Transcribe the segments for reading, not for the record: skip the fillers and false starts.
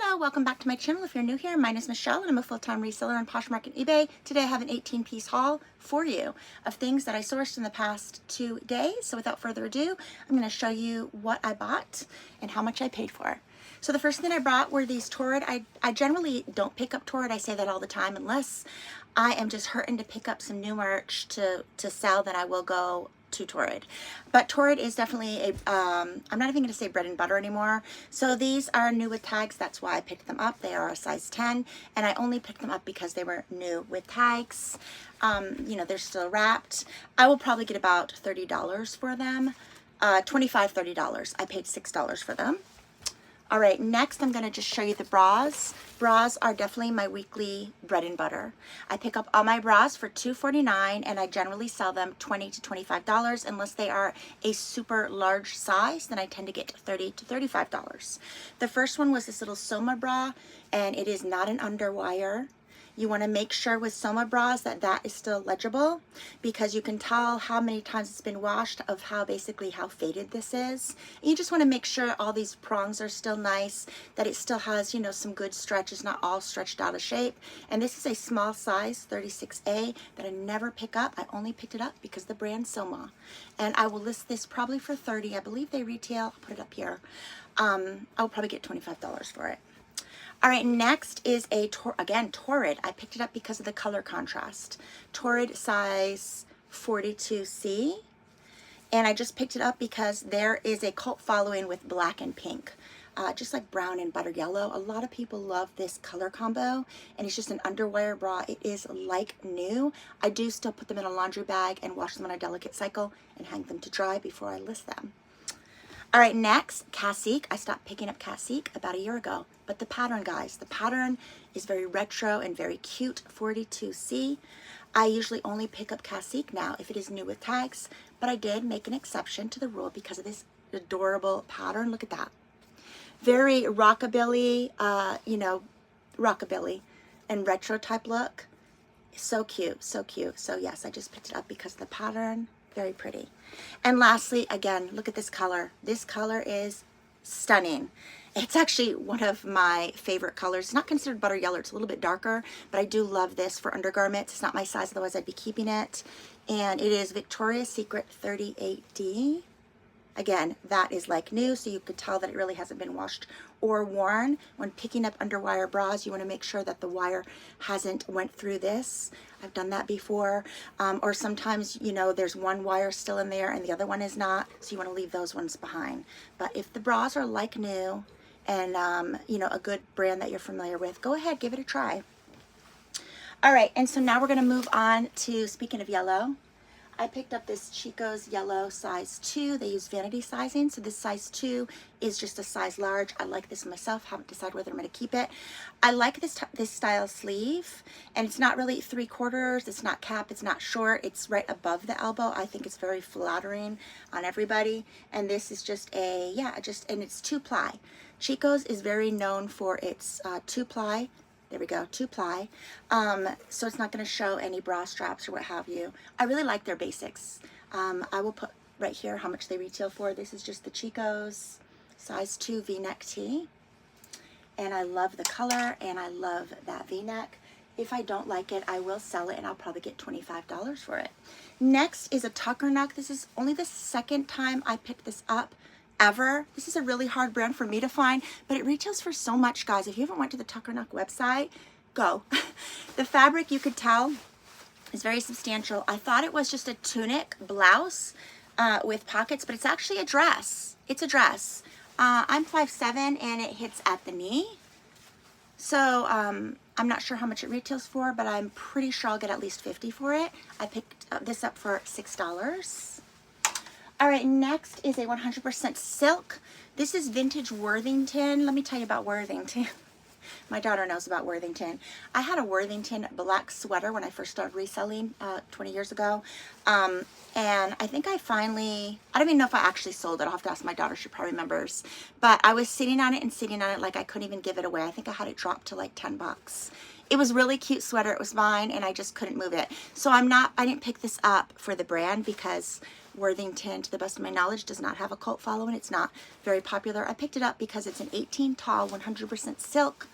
Hello, welcome back to my channel. If you're new here, my name is Michelle and I'm a full-time reseller on Poshmark and eBay. Today I have an 18-piece haul for you of things that I sourced in the past 2 days. So without further ado, I'm going to show you what I bought and how much I paid for. So the first thing I brought were these Torrid. I generally don't pick up Torrid. I say that all the time unless I am just hurting to pick up some new merch to sell, then I will go to Torrid. But Torrid is definitely a, I'm not even going to say bread and butter anymore. So these are new with tags. That's why I picked them up. They are a size 10 and I only picked them up because they were new with tags. You know, they're still wrapped. I will probably get about $30 for them. $25, $30. I paid $6 for them. All right, next I'm gonna just show you the bras. Bras are definitely my weekly bread and butter. I pick up all my bras for $2.49 and I generally sell them $20 to $25 unless they are a super large size, then I tend to get $30 to $35. The first one was this little Soma bra and it is not an underwire. You want to make sure with Soma bras that that is still legible because you can tell how many times it's been washed of how basically how faded this is. And you just want to make sure all these prongs are still nice, that it still has, you know, some good stretch. It's not all stretched out of shape. And this is a small size 36A that I never pick up. I only picked it up because the brand Soma. And I will list this probably for $30. I believe they retail. I'll put it up here. I'll probably get $25 for it. All right, next is again, Torrid. I picked it up because of the color contrast. Torrid size 42C. And I just picked it up because there is a cult following with black and pink. Just like brown and butter yellow. A lot of people love this color combo. And it's just an underwire bra. It is like new. I do still put them in a laundry bag and wash them on a delicate cycle and hang them to dry before I list them. All right, next, Cacique. I stopped picking up Cacique about a year ago. But the pattern, guys, the pattern is very retro and very cute, 42C. I usually only pick up Cacique now if it is new with tags, but I did make an exception to the rule because of this adorable pattern. Look at that. Very rockabilly, you know, rockabilly and retro type look. So cute, so cute. So yes, I just picked it up because of the pattern. Very pretty. And lastly, again, look at this color. This color is stunning. It's actually one of my favorite colors. It's not considered butter yellow. It's a little bit darker, but I do love this for undergarments. It's not my size, otherwise I'd be keeping it. And it is Victoria's Secret 38D. Again, that is like new, so you could tell that it really hasn't been washed or worn. When picking up underwire bras, you want to make sure that the wire hasn't went through this. I've done that before. Or sometimes, you know, there's one wire still in there and the other one is not, so you want to leave those ones behind. But if the bras are like new and, you know, a good brand that you're familiar with, go ahead, give it a try. All right, and so now we're going to move on to, speaking of yellow, I picked up this Chicos yellow size 2. They use vanity sizing, so this size 2 is just a size large. I like this myself. Haven't decided whether I'm going to keep it. I like this style sleeve, and it's not really 3/4. It's not cap. It's not short. It's right above the elbow. I think it's very flattering on everybody. And this is just a, yeah, and it's 2-ply. Chicos is very known for its 2-ply. There we go, 2-ply. So it's not going to show any bra straps or what have you. I really like their basics. I will put right here how much they retail for. This is just the Chicos size 2 V-neck tee. And I love the color and I love that V-neck. If I don't like it, I will sell it and I'll probably get $25 for it. Next is a Tuckernuck. This is only the second time I picked this up ever. This is a really hard brand for me to find, but it retails for so much, guys. If you haven't went to the Tuckernuck website, go. The fabric, you could tell, is very substantial. I thought it was just a tunic blouse with pockets, but it's actually a dress. It's a dress. I'm 5'7" and it hits at the knee. So I'm not sure how much it retails for, but I'm pretty sure I'll get at least $50 for it. I picked this up for $6. All right, next is a 100% silk. This is vintage Worthington. Let me tell you about Worthington. My daughter knows about Worthington. I had a Worthington black sweater when I first started reselling 20 years ago. And I think I don't even know if I actually sold it. I'll have to ask my daughter. She probably remembers. But I was sitting on it and sitting on it like I couldn't even give it away. I think I had it dropped to like 10 bucks. It was really cute sweater. It was mine and I just couldn't move it. So I didn't pick this up for the brand because Worthington, to the best of my knowledge, does not have a cult following. It's not very popular. I picked it up because it's an 18 tall, 100% silk.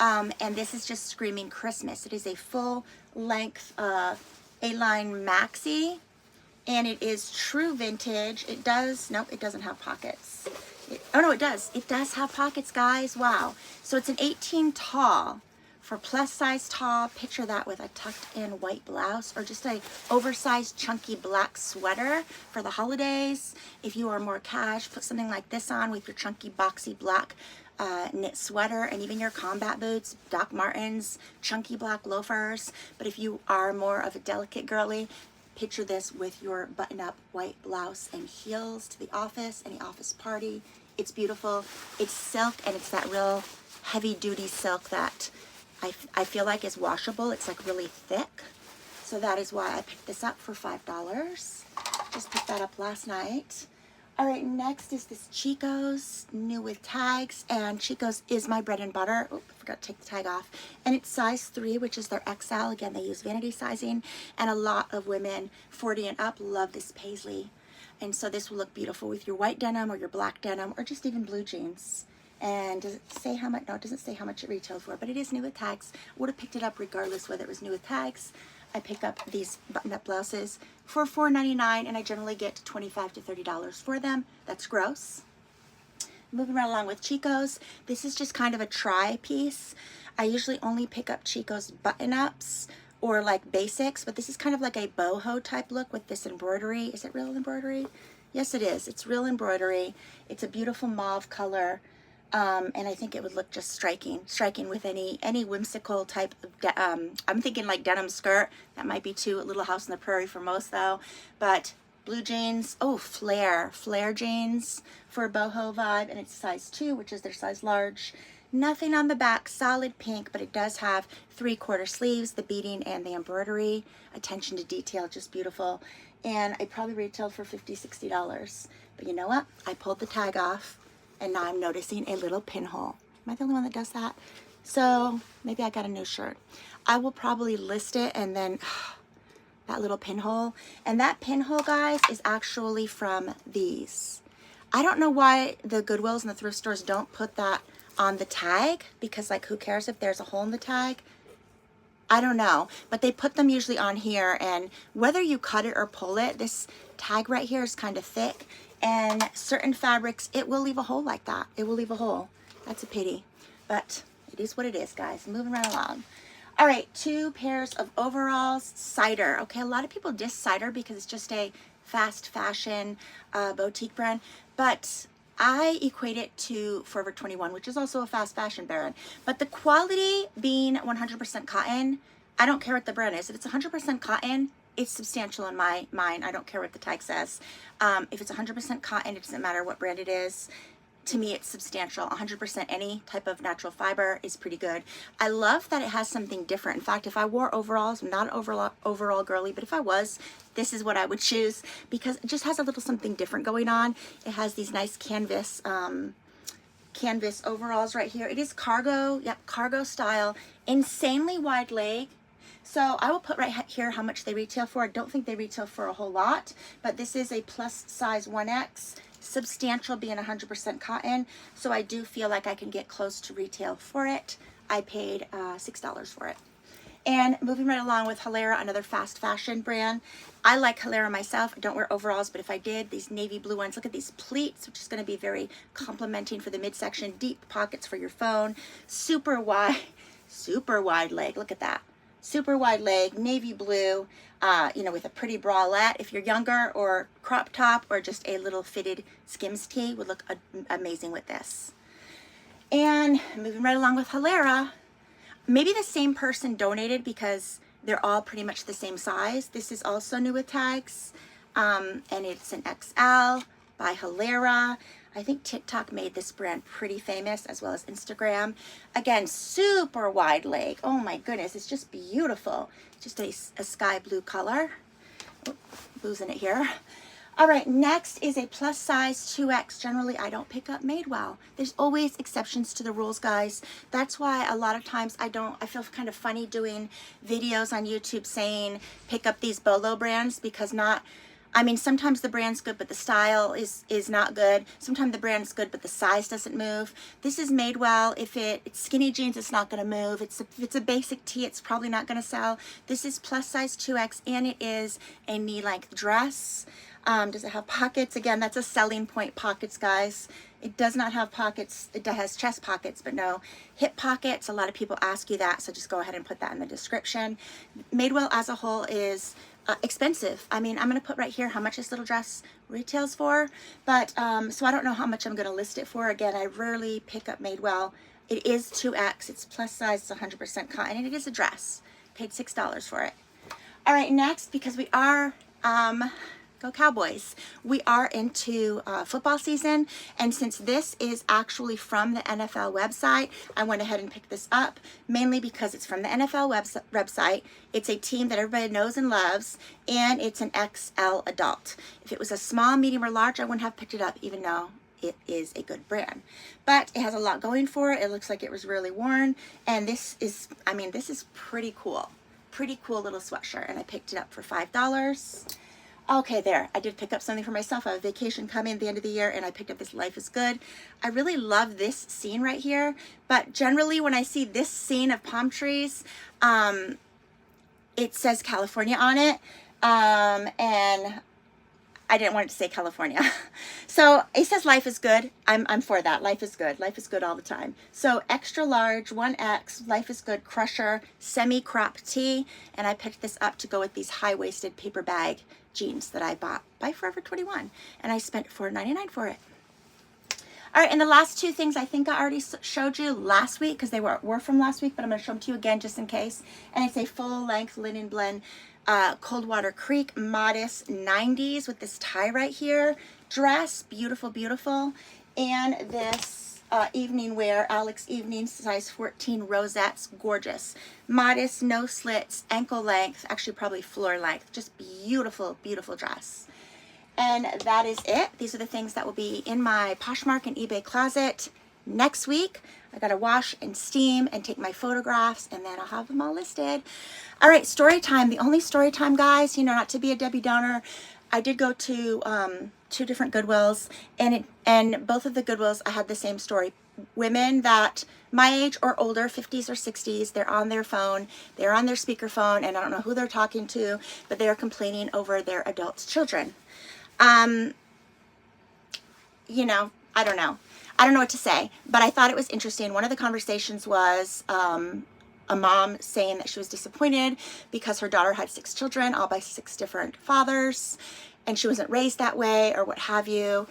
And this is just screaming Christmas. It is a full length A-line maxi. And it is true vintage. It doesn't have pockets. Oh no, it does. It does have pockets, guys. Wow. So it's an 18 tall. For plus size tall, picture that with a tucked in white blouse or just a oversized chunky black sweater for the holidays. If you are more cash, put something like this on with your chunky boxy black knit sweater and even your combat boots, Doc Martens, chunky black loafers. But if you are more of a delicate girly, picture this with your button-up white blouse and heels to the office, any office party. It's beautiful. It's silk, and it's that real heavy-duty silk that I feel like is washable. It's like really thick. So that is why I picked this up for $5. Just picked that up last night. All right, next is this Chicos, new with tags, and Chicos is my bread and butter. Oh, I forgot to take the tag off. And it's size 3, which is their XL. Again, they use vanity sizing, and a lot of women 40 and up love this paisley. And so this will look beautiful with your white denim or your black denim or just even blue jeans. And does it say how much? No, it doesn't say how much it retailed for, but it is new with tags. Would have picked it up regardless whether it was new with tags. I pick up these button-up blouses for $4.99, and I generally get $25 to $30 for them. That's gross. Moving right along with Chicos. This is just kind of a try piece. I usually only pick up Chicos button-ups or like basics, but this is kind of like a boho type look with this embroidery. Is it real embroidery? Yes, it is. It's real embroidery. It's a beautiful mauve color. And I think it would look just striking with any whimsical type of, I'm thinking like denim skirt. That might be too Little House on the Prairie for most though. But blue jeans, oh, flare jeans for a boho vibe, and it's size 2, which is their size large. Nothing on the back, solid pink, but it does have 3/4 sleeves, the beading and the embroidery. Attention to detail, just beautiful. And I probably retailed for $50, $60. But you know what? I pulled the tag off. And now I'm noticing a little pinhole. Am I the only one that does that? So maybe I got a new shirt. I will probably list it and then that little pinhole. And that pinhole, guys, is actually from these. I don't know why the Goodwills and the thrift stores don't put that on the tag, because like who cares if there's a hole in the tag? I don't know, but they put them usually on here, and whether you cut it or pull it, this tag right here is kind of thick. And certain fabrics, it will leave a hole like that. It will leave a hole. That's a pity. But it is what it is, guys. Moving right along. All right, 2 pairs of overalls. Cider. Okay, a lot of people diss Cider because it's just a fast fashion boutique brand. But I equate it to Forever 21, which is also a fast fashion brand. But the quality being 100% cotton, I don't care what the brand is. If it's 100% cotton, it's substantial in my mind. I don't care what the tag says. If it's 100% cotton, it doesn't matter what brand it is. To me, it's substantial. 100% any type of natural fiber is pretty good. I love that it has something different. In fact, if I wore overalls, I'm not an overall girly, but if I was, this is what I would choose because it just has a little something different going on. It has these nice canvas overalls right here. It is cargo, yep, cargo style, insanely wide leg. So I will put right here how much they retail for. I don't think they retail for a whole lot, but this is a plus size 1X, substantial being 100% cotton. So I do feel like I can get close to retail for it. I paid $6 for it. And moving right along with Halara, another fast fashion brand. I like Halara myself. I don't wear overalls, but if I did, these navy blue ones, look at these pleats, which is going to be very complimenting for the midsection. Deep pockets for your phone. Super wide leg. Look at that. Super wide leg, navy blue, you know, with a pretty bralette. If you're younger, or crop top, or just a little fitted Skims tee would look amazing with this. And moving right along with Halara, maybe the same person donated because they're all pretty much the same size. This is also new with tags, and it's an XL by Halara. I think TikTok made this brand pretty famous, as well as Instagram. Again, super wide leg. Oh my goodness, it's just beautiful. Just a sky blue color. Oh, losing it here. All right, next is a plus size 2X. Generally, I don't pick up Madewell. There's always exceptions to the rules, guys. That's why a lot of times I feel kind of funny doing videos on YouTube saying pick up these BOLO brands, because sometimes the brand's good, but the style is not good. Sometimes the brand's good, but the size doesn't move. This is Madewell. If it's skinny jeans, it's not going to move. If it's a basic tee, it's probably not going to sell. This is plus size 2X, and it is a knee-length dress. Does it have pockets? Again, that's a selling point, pockets, guys. It does not have pockets. It has chest pockets, but no hip pockets. A lot of people ask you that, so just go ahead and put that in the description. Madewell as a whole is expensive. I'm going to put right here how much this little dress retails for, but so I don't know how much I'm going to list it for. Again, I rarely pick up Madewell. It is 2X. It's plus size. It's 100% cotton, and it is a dress. Paid $6 for it. All right, next, because we are go Cowboys. We are into football season, and since this is actually from the NFL website, I went ahead and picked this up, mainly because it's from the NFL website. It's a team that everybody knows and loves, and it's an XL adult. If it was a small, medium, or large, I wouldn't have picked it up, even though it is a good brand. But it has a lot going for it. It looks like it was really worn, and this is pretty cool. Pretty cool little sweatshirt, and I picked it up for $5. Okay, there. I did pick up something for myself. I have a vacation coming at the end of the year, and I picked up this Life is Good. I really love this scene right here, but generally when I see this scene of palm trees, it says California on it, and I didn't want it to say California. So it says Life is Good. I'm for that. Life is good. Life is good all the time. So extra large, 1X, Life is Good crusher, semi-crop tee, and I picked this up to go with these high-waisted paper bag jeans that I bought by Forever 21, and I spent $4.99 for it. All right, and the last two things I think I already showed you last week, because they were from last week, but I'm going to show them to you again just in case. And it's a full-length linen blend Coldwater Creek modest 90s with this tie right here dress. Beautiful, beautiful. And this evening wear, Alex Evening, size 14 rosettes. Gorgeous. Modest, no slits, ankle length, actually probably floor length. Just beautiful, beautiful dress. And that is it. These are the things that will be in my Poshmark and eBay closet next week. I gotta wash and steam and take my photographs, and then I'll have them all listed. All right, story time. The only story time, guys, not to be a Debbie Downer, I did go to 2 different Goodwills, and both of the Goodwills I had the same story. Women that my age or older, 50s or 60s, they're on their phone, they're on their speakerphone, and I don't know who they're talking to, but they are complaining over their adult children. I don't know. I don't know what to say, but I thought it was interesting. One of the conversations was a mom saying that she was disappointed because her daughter had 6 children, all by 6 different fathers, and she wasn't raised that way or what have you.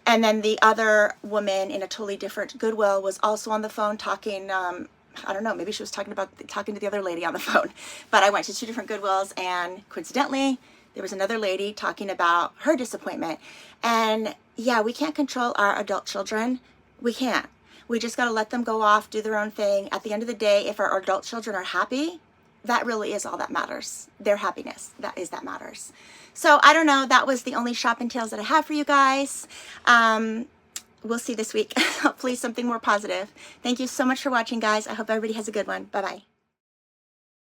And then the other woman in a totally different Goodwill was also on the phone talking, I don't know, maybe she was talking to the other lady on the phone. But I went to 2 different Goodwills, and coincidentally, there was another lady talking about her disappointment. And yeah, we can't control our adult children. We can't. We just got to let them go off, do their own thing. At the end of the day, if our adult children are happy, that really is all that matters. Their happiness, that matters. So I don't know. That was the only shopping tales that I have for you guys. We'll see this week. Hopefully something more positive. Thank you so much for watching, guys. I hope everybody has a good one. Bye-bye.